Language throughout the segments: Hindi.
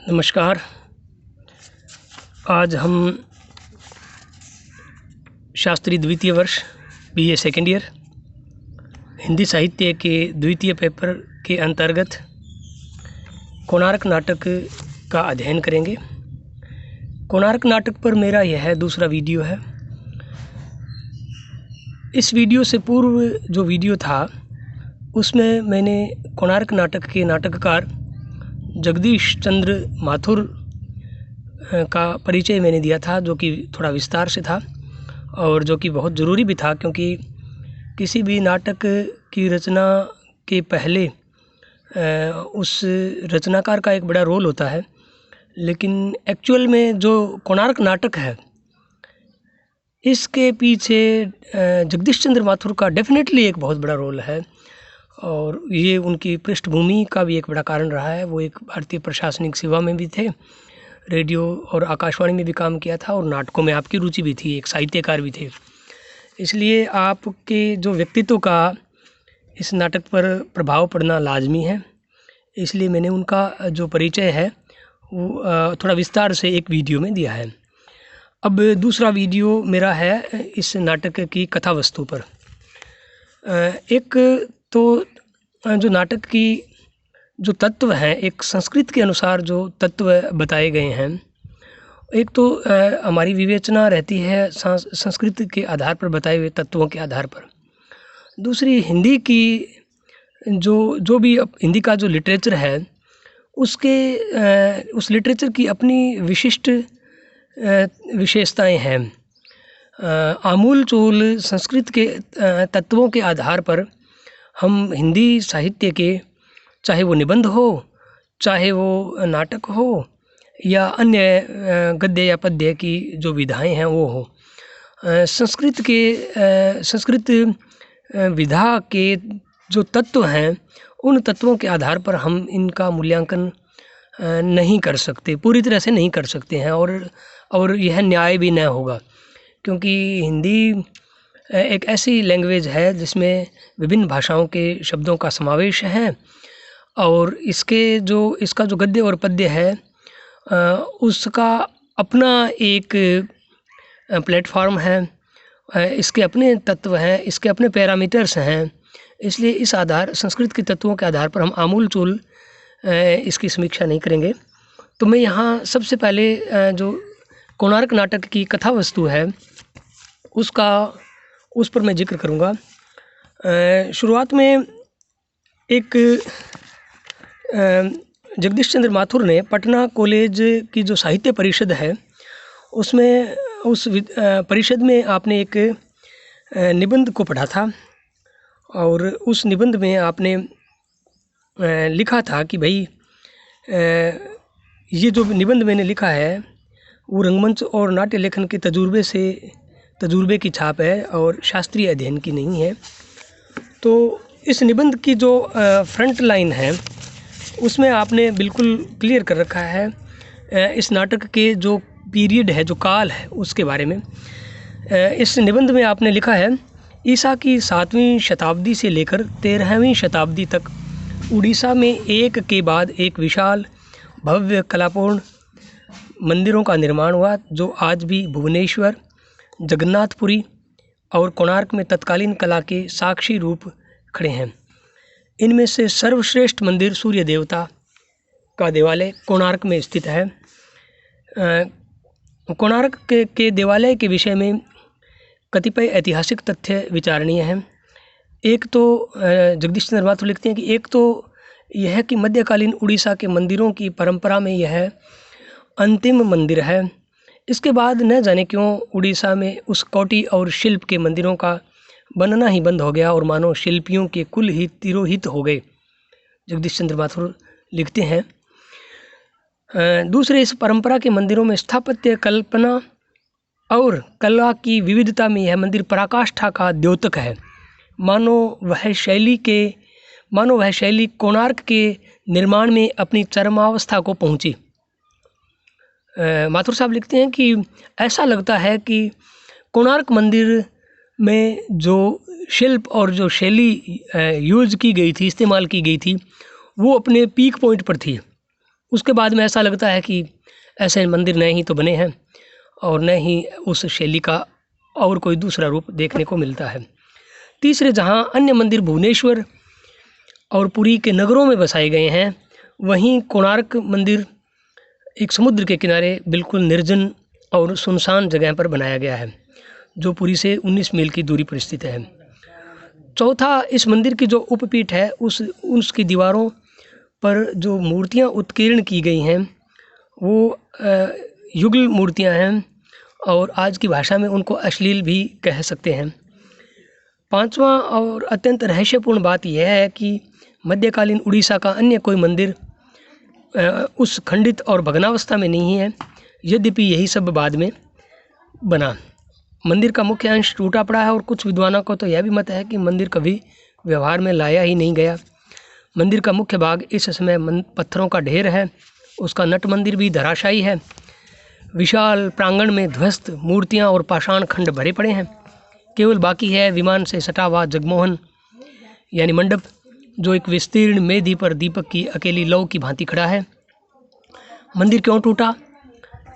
नमस्कार। आज हम शास्त्री द्वितीय वर्ष बीए सेकेंड ईयर हिंदी साहित्य के द्वितीय पेपर के अंतर्गत कोणार्क नाटक का अध्ययन करेंगे। कोणार्क नाटक पर मेरा यह दूसरा वीडियो है। इस वीडियो से पूर्व जो वीडियो था उसमें मैंने कोणार्क नाटक के नाटककार जगदीश चंद्र माथुर का परिचय मैंने दिया था, जो कि थोड़ा विस्तार से था और जो कि बहुत ज़रूरी भी था, क्योंकि किसी भी नाटक की रचना के पहले उस रचनाकार का एक बड़ा रोल होता है। लेकिन एक्चुअल में जो कोणार्क नाटक है इसके पीछे जगदीश चंद्र माथुर का डेफिनेटली एक बहुत बड़ा रोल है और ये उनकी पृष्ठभूमि का भी एक बड़ा कारण रहा है। वो एक भारतीय प्रशासनिक सेवा में भी थे, रेडियो और आकाशवाणी में भी काम किया था और नाटकों में आपकी रुचि भी थी, एक साहित्यकार भी थे। इसलिए आपके जो व्यक्तित्व का इस नाटक पर प्रभाव पड़ना लाजमी है। इसलिए मैंने उनका जो परिचय है वो थोड़ा विस्तार से एक वीडियो में दिया है। अब दूसरा वीडियो मेरा है इस नाटक की कथा वस्तु पर। एक तो जो नाटक की जो तत्व हैं, एक संस्कृत के अनुसार जो तत्व बताए गए हैं, एक तो हमारी विवेचना रहती है संस्कृत के आधार पर बताए हुए तत्वों के आधार पर। दूसरी हिंदी की जो भी हिंदी का जो लिटरेचर है उसके उस लिटरेचर की अपनी विशिष्ट विशेषताएं हैं। आमूल चूल संस्कृत के तत्वों के आधार पर हम हिंदी साहित्य के, चाहे वो निबंध हो, चाहे वो नाटक हो या अन्य गद्य या पद्य की जो विधाएं हैं वो हो, संस्कृत विधा के जो तत्व हैं उन तत्वों के आधार पर हम इनका मूल्यांकन नहीं कर सकते, पूरी तरह से नहीं कर सकते हैं और यह न्याय भी न होगा, क्योंकि हिंदी एक ऐसी लैंग्वेज है जिसमें विभिन्न भाषाओं के शब्दों का समावेश है और इसका जो गद्य और पद्य है उसका अपना एक प्लेटफॉर्म है, इसके अपने तत्व हैं, इसके अपने पैरामीटर्स हैं। इसलिए इस आधार संस्कृत के तत्वों के आधार पर हम आमूल चूल इसकी समीक्षा नहीं करेंगे। तो मैं यहाँ सबसे पहले जो कोणार्क नाटक की कथा वस्तु है उस पर मैं जिक्र करूँगा। शुरुआत में एक जगदीश चंद्र माथुर ने पटना कॉलेज की जो साहित्य परिषद है उसमें उस परिषद में आपने एक निबंध को पढ़ा था और उस निबंध में आपने लिखा था कि भाई ये जो निबंध मैंने लिखा है वो रंगमंच और नाट्य लेखन के तजुर्बे की छाप है और शास्त्रीय अध्ययन की नहीं है। तो इस निबंध की जो फ्रंट लाइन है उसमें आपने बिल्कुल क्लियर कर रखा है इस नाटक के जो पीरियड है, जो काल है, उसके बारे में। इस निबंध में आपने लिखा है, ईसा की 7वीं शताब्दी से लेकर 13वीं शताब्दी तक उड़ीसा में एक के बाद एक विशाल भव्य कलापूर्ण मंदिरों का निर्माण हुआ, जो आज भी भुवनेश्वर, जगन्नाथपुरी और कोणार्क में तत्कालीन कला के साक्षी रूप खड़े हैं। इनमें से सर्वश्रेष्ठ मंदिर सूर्य देवता का देवालय कोणार्क में स्थित है। कोणार्क के देवालय के विषय में कतिपय ऐतिहासिक तथ्य विचारणीय हैं। एक तो जगदीश चंद्र माथुर लिखते हैं कि एक तो यह है कि मध्यकालीन उड़ीसा के मंदिरों की परंपरा में यह अंतिम मंदिर है। इसके बाद न जाने क्यों उड़ीसा में उस कोटि और शिल्प के मंदिरों का बनना ही बंद हो गया और मानो शिल्पियों के कुल ही तिरोहित हो गए, जगदीश चंद्र माथुर लिखते हैं। दूसरे, इस परंपरा के मंदिरों में स्थापत्य कल्पना और कला की विविधता में यह मंदिर पराकाष्ठा का द्योतक है। मानो वह शैली कोणार्क के निर्माण में अपनी चरमावस्था को पहुंची। माथुर साहब लिखते हैं कि ऐसा लगता है कि कोणार्क मंदिर में जो शिल्प और जो शैली यूज़ की गई थी, इस्तेमाल की गई थी, वो अपने पीक पॉइंट पर थी। उसके बाद में ऐसा लगता है कि ऐसे मंदिर नए ही तो बने हैं और न ही उस शैली का और कोई दूसरा रूप देखने को मिलता है। तीसरे, जहाँ अन्य मंदिर भुवनेश्वर और पुरी के नगरों में बसाए गए हैं, वहीं कोणार्क मंदिर एक समुद्र के किनारे बिल्कुल निर्जन और सुनसान जगह पर बनाया गया है, जो पुरी से 19 मील की दूरी पर स्थित है। चौथा, इस मंदिर की जो उपपीठ है उसकी दीवारों पर जो मूर्तियाँ उत्कीर्ण की गई हैं वो युगल मूर्तियाँ हैं और आज की भाषा में उनको अश्लील भी कह सकते हैं। पांचवा और अत्यंत रहस्यपूर्ण बात यह है कि मध्यकालीन उड़ीसा का अन्य कोई मंदिर उस खंडित और भग्नावस्था में नहीं है, यद्यपि यही सब बाद में बना। मंदिर का मुख्य अंश टूटा पड़ा है और कुछ विद्वानों को तो यह भी मत है कि मंदिर कभी व्यवहार में लाया ही नहीं गया। मंदिर का मुख्य भाग इस समय पत्थरों का ढेर है, उसका नट मंदिर भी धराशायी है। विशाल प्रांगण में ध्वस्त मूर्तियां और पाषाण खंड भरे पड़े हैं। केवल बाकी है विमान से सटा हुआ जगमोहन यानी मंडप, जो एक विस्तीर्ण मेधी पर दीपक की अकेली लौ की भांति खड़ा है। मंदिर क्यों टूटा,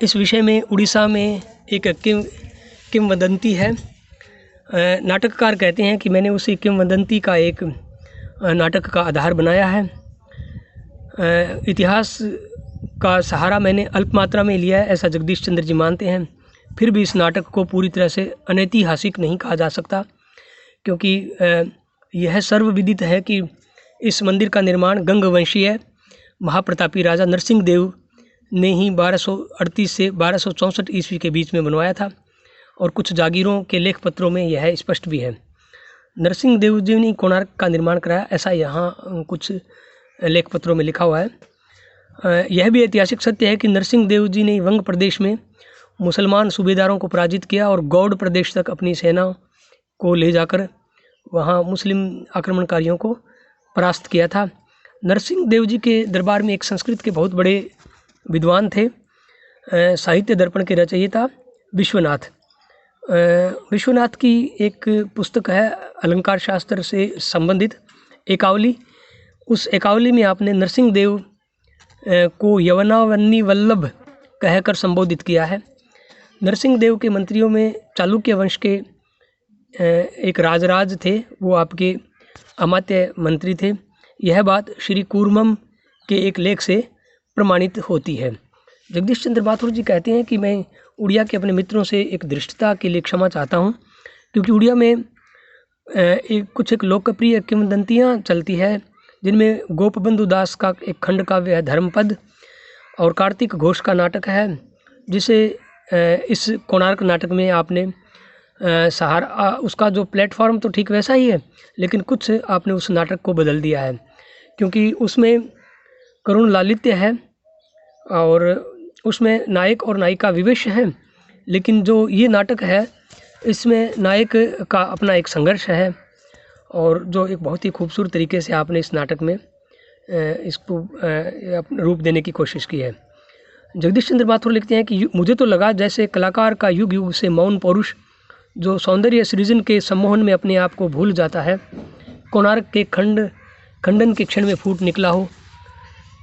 इस विषय में उड़ीसा में एक किंवदंती है। नाटककार कहते हैं कि मैंने उसी किंवदंती का एक नाटक का आधार बनाया है। इतिहास का सहारा मैंने अल्प मात्रा में लिया है, ऐसा जगदीश चंद्र जी मानते हैं। फिर भी इस नाटक को पूरी तरह से अनैतिहासिक नहीं कहा जा सकता, क्योंकि यह सर्वविदित है कि इस मंदिर का निर्माण गंगवंशीय महाप्रतापी राजा नरसिंह देव ने ही 1238 से 1264 ईस्वी के बीच में बनवाया था और कुछ जागीरों के लेख पत्रों में यह स्पष्ट भी है। नरसिंह देव जी ने कोणार्क का निर्माण कराया, ऐसा यहाँ कुछ लेख पत्रों में लिखा हुआ है। यह भी ऐतिहासिक सत्य है कि नरसिंह देव जी ने वंग प्रदेश में मुसलमान सूबेदारों को पराजित किया और गौड़ प्रदेश तक अपनी सेना को ले जाकर वहाँ मुस्लिम आक्रमणकारियों को परास्त किया था। नरसिंह देव जी के दरबार में एक संस्कृत के बहुत बड़े विद्वान थे, साहित्य दर्पण के रचयिता विश्वनाथ। विश्वनाथ की एक पुस्तक है अलंकार शास्त्र से संबंधित एकावली। उस एकावली में आपने नरसिंह देव को यवनावन्नी वल्लभ कहकर संबोधित किया है। नरसिंह देव के मंत्रियों में चालुक्य वंश के एक राजराज थे, वो आपके अमात्य मंत्री थे। यह बात श्री कूर्मम के एक लेख से प्रमाणित होती है। जगदीश चंद्र माथुर जी कहते हैं कि मैं उड़िया के अपने मित्रों से एक दृष्टता के लिए क्षमा चाहता हूँ, क्योंकि उड़िया में एक लोकप्रिय किंवदंतियाँ चलती है, जिनमें गोपबंधु दास का एक खंड काव्य है धर्मपद और कार्तिक घोष का नाटक है, जिसे इस कोणार्क नाटक में आपने सहारा उसका जो प्लेटफॉर्म तो ठीक वैसा ही है, लेकिन कुछ आपने उस नाटक को बदल दिया है, क्योंकि उसमें करुण लालित्य है और उसमें नायक और नायिका विवश हैं। लेकिन जो ये नाटक है इसमें नायक का अपना एक संघर्ष है और जो एक बहुत ही खूबसूरत तरीके से आपने इस नाटक में इसको रूप देने की कोशिश की है। जगदीश चंद्र माथुर लिखते हैं कि मुझे तो लगा जैसे कलाकार का युग युग से मौन पौरुष जो सौंदर्य सृजन के सम्मोहन में अपने आप को भूल जाता है, कोणार्क के खंडन के क्षण में फूट निकला हो।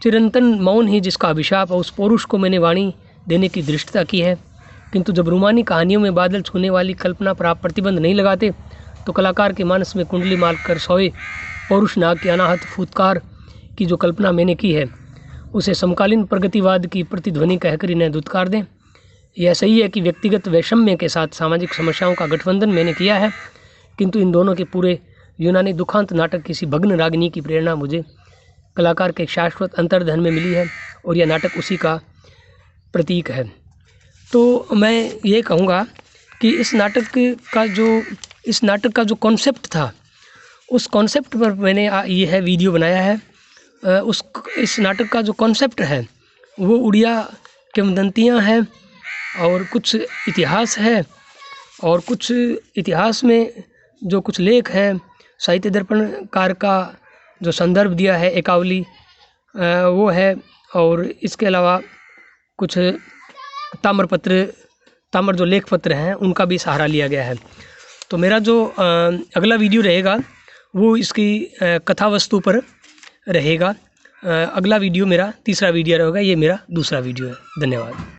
चिरंतन मौन ही जिसका अभिशाप है, उस पौरुष को मैंने वाणी देने की दृष्टता की है। किंतु जब रूमानी कहानियों में बादल छूने वाली कल्पना पर आप प्रतिबंध नहीं लगाते, तो कलाकार के मानस में कुंडली मार कर सोए पौरुष नाग के अनाहत फुतकार की जो कल्पना मैंने की है, उसे समकालीन प्रगतिवाद की प्रतिध्वनि कहकर इन्हें दुत्कार दें। यह सही है कि व्यक्तिगत वैषम्य के साथ सामाजिक समस्याओं का गठबंधन मैंने किया है, किंतु इन दोनों के पूरे यूनानी दुखांत नाटक किसी भग्न रागिनी की प्रेरणा मुझे कलाकार के शाश्वत अंतर्धन में मिली है और यह नाटक उसी का प्रतीक है। तो मैं ये कहूँगा कि इस नाटक का जो कॉन्सेप्ट था, उस कॉन्सेप्ट पर मैंने यह वीडियो बनाया है। इस नाटक का जो कॉन्सेप्ट है वो उड़िया किंवदंतियाँ हैं और कुछ इतिहास है, और कुछ इतिहास में जो कुछ लेख हैं, साहित्य दर्पणकार का जो संदर्भ दिया है एकावली वो है, और इसके अलावा कुछ ताम्र जो लेख पत्र हैं उनका भी सहारा लिया गया है। तो मेरा जो अगला वीडियो रहेगा वो इसकी कथा वस्तु पर रहेगा। अगला वीडियो मेरा तीसरा वीडियो रहेगा, ये मेरा दूसरा वीडियो है। धन्यवाद।